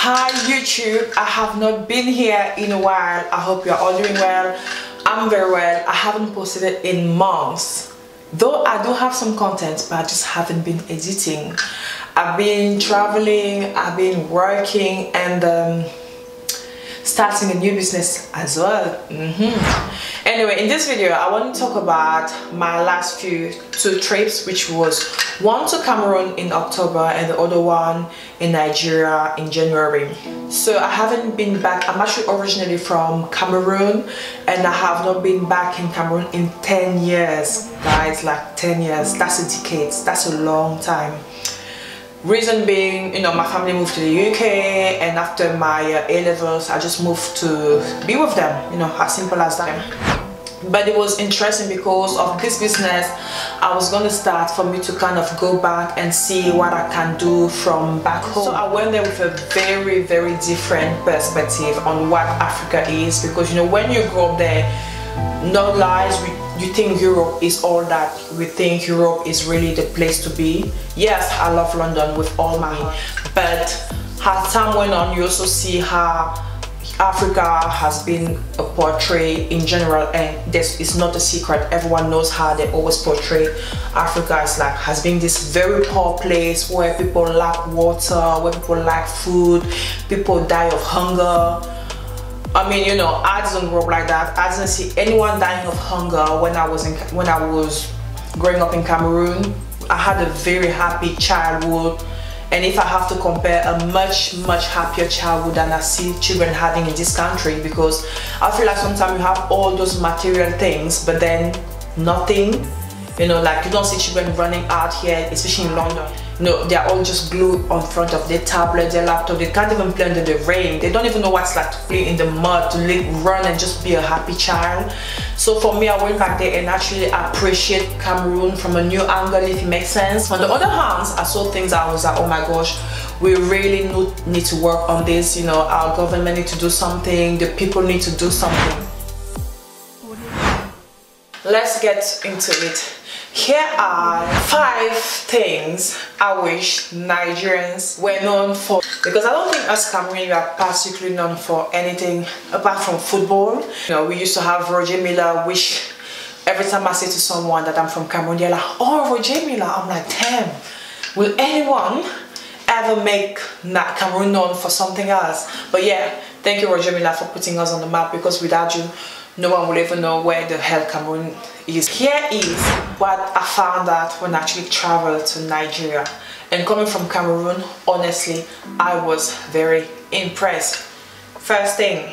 Hi YouTube, I have not been here in a while. I hope you're all doing well. I'm very well. I haven't posted it in months, though I do have some content, but I just haven't been editing. I've been traveling, I've been working, and starting a new business as well. Anyway, in this video I want to talk about my last two trips, which was one to Cameroon in October and the other one in Nigeria in January. So I haven't been back. I'm actually originally from Cameroon, and I have not been back in Cameroon in 10 years, guys. Like 10 years, that's a decade, that's a long time. Reason being, you know, my family moved to the UK, and after my A-levels I just moved to be with them, you know, as simple as that. But it was interesting because of this business I was going to start, for me to kind of go back and see what I can do from back home. So I went there with a very different perspective on what Africa is, because you know, when you grow up there, no lies, you think Europe is all that. We think Europe is really the place to be. Yes, I love London with all my heart, but as time went on, you also see how Africa has been a portray in general, and this is not a secret. Everyone knows how they always portray Africa is like, has been this very poor place where people lack water, where people lack food, people die of hunger. I mean, you know, I didn't grow up like that. I didn't see anyone dying of hunger when I was growing up in Cameroon. I had a very happy childhood, and if I have to compare, a much happier childhood than I see children having in this country, because I feel like sometimes you have all those material things but then nothing. You know, like you don't see children running out here, especially in London. You know, they're all just glued on front of their tablet, their laptop. They can't even play under the rain. They don't even know what it's like to play in the mud, to run and just be a happy child. So for me, I went back there and actually appreciate Cameroon from a new angle, if it makes sense. On the other hand, I saw things I was like, oh my gosh, we really need to work on this. You know, our government need to do something, the people need to do something. Let's get into it. Here are 5 things I wish Nigerians were known for, because I don't think as Cameroonians we are particularly known for anything apart from football. You know, we used to have Roger Miller, which every time I say to someone that I'm from Cameroon, they're like, oh, Roger Miller. I'm like, damn, will anyone ever make Cameroon known for something else? But yeah, thank you, Roger Miller, for putting us on the map, because without you, no one will ever know where the hell Cameroon is. Here is what I found out when I actually traveled to Nigeria. And coming from Cameroon, honestly, I was very impressed. First thing,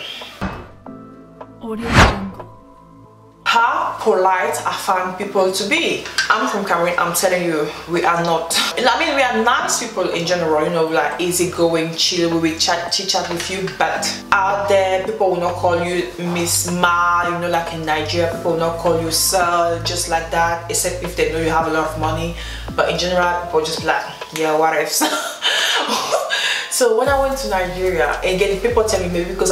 how polite I found people to be. I'm from Cameroon, I'm telling you, we are not. I mean, we are nice people in general, you know, like easygoing, chill, we will chit-chat with you, but out there, people will not call you Miss Ma, you know, like in Nigeria, people will not call you Sir, just like that, except if they know you have a lot of money. But in general, people just be like, yeah, what ifs. So when I went to Nigeria, again, people tell me maybe because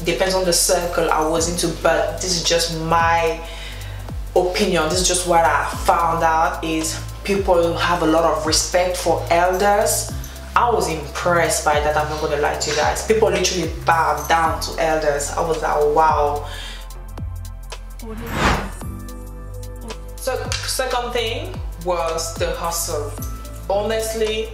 depends on the circle I was into, but this is just my opinion, this is just what I found out, is people have a lot of respect for elders. I was impressed by that, I'm not gonna lie to you guys. People literally bow down to elders. I was like, wow. So second thing was the hustle. Honestly,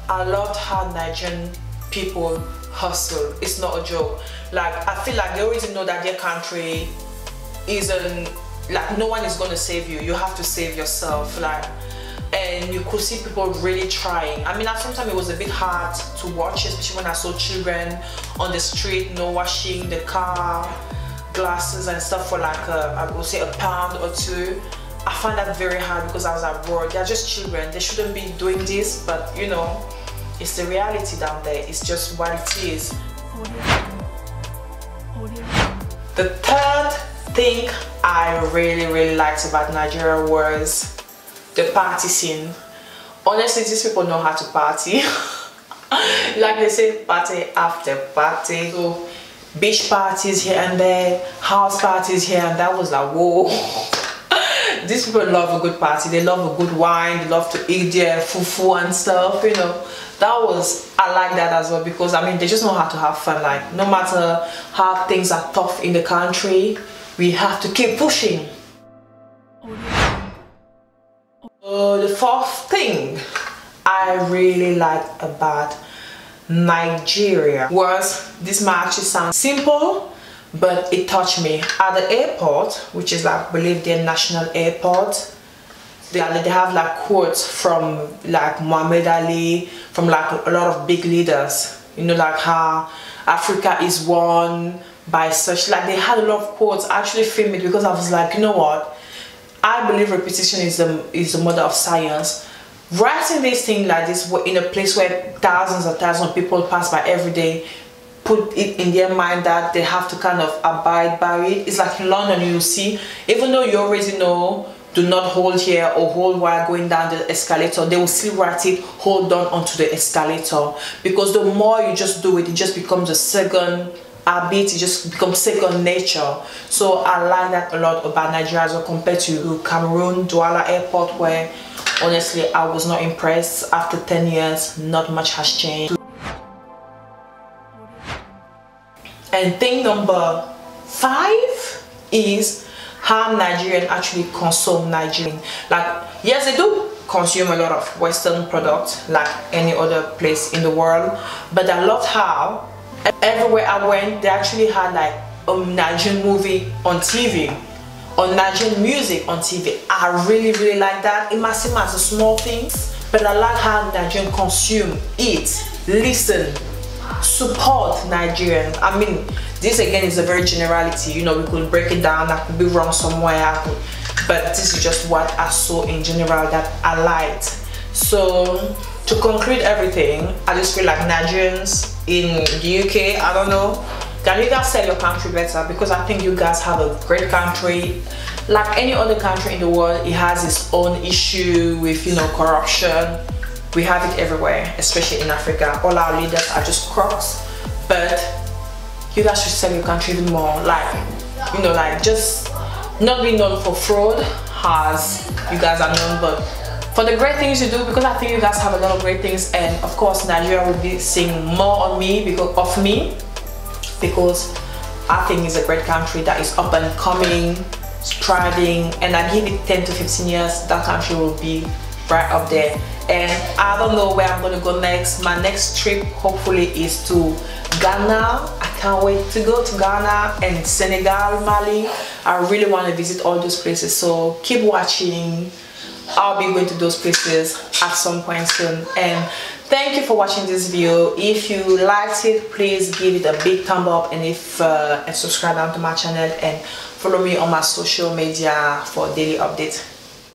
I loved how Nigerian people hustle. It's not a joke. Like, I feel like they already know that their country isn't, like, no one is going to save you. You have to save yourself. Like, and you could see people really trying. I mean, sometimes it was a bit hard to watch, especially when I saw children on the street, you know, washing the car glasses and stuff for like I would say £1 or £2. I find that very hard because I was abroad. They're just children. They shouldn't be doing this, but you know, it's the reality down there. It's just what it is. The third thing I really liked about Nigeria was the party scene. Honestly, these people know how to party. Like they say, party after party. So beach parties here and there, house parties here, and that was like, whoa. These people love a good party, they love a good wine, they love to eat their fufu and stuff, you know. I like that as well, because I mean they just know how to have fun. Like no matter how things are tough in the country, we have to keep pushing. The fourth thing I really like about Nigeria was, this might actually sound simple, but it touched me. At the airport, which is I believe their national airport, they have like quotes from like Muhammad Ali, from like a lot of big leaders, you know, like how Africa is won by such, like they had a lot of quotes. I actually filmed it because I was like, you know what, I believe repetition is the mother of science. Writing this thing like this in a place where thousands and thousands of people pass by every day, put it in their mind that they have to kind of abide by it. It's like in London, you see, even though you already know, do not hold here or hold while going down the escalator, they will still write it, hold on onto the escalator, because the more you just do it, it just becomes a second habit, it just becomes second nature. So I like that a lot about Nigeria as well, compared to Cameroon, Douala Airport, where honestly I was not impressed. After 10 years, not much has changed. And thing number 5 is how Nigerians actually consume Nigerian. Like, yes, they do consume a lot of Western products like any other place in the world, but I loved how everywhere I went, they actually had like a Nigerian movie on TV, or Nigerian music on TV. I really like that. It might seem as a small thing, but I like how Nigerians consume, eat, listen, support Nigerian. I mean, this again is a very generality, you know, we could break it down, I could be wrong somewhere, but this is just what I saw in general that I liked. So to conclude everything, I just feel like Nigerians in the UK, I don't know, can you guys sell your country better? Because I think you guys have a great country. Like any other country in the world, it has its own issue with, you know, corruption. We have it everywhere, especially in Africa. All our leaders are just crooks, but you guys should sell your country even more. Like, you know, like just not being known for fraud as you guys are known, but for the great things you do, because I think you guys have a lot of great things. And of course Nigeria will be seeing more on me because I think it's a great country that is up and coming, thriving, and I give it 10 to 15 years, that country will be right up there. And I don't know where I'm gonna go next. My next trip hopefully is to Ghana. I can't wait to go to Ghana and Senegal, Mali. I really want to visit all those places, so keep watching. I'll be going to those places at some point soon. And thank you for watching this video. If you liked it, please give it a big thumb up, and and subscribe down to my channel, and follow me on my social media for daily updates.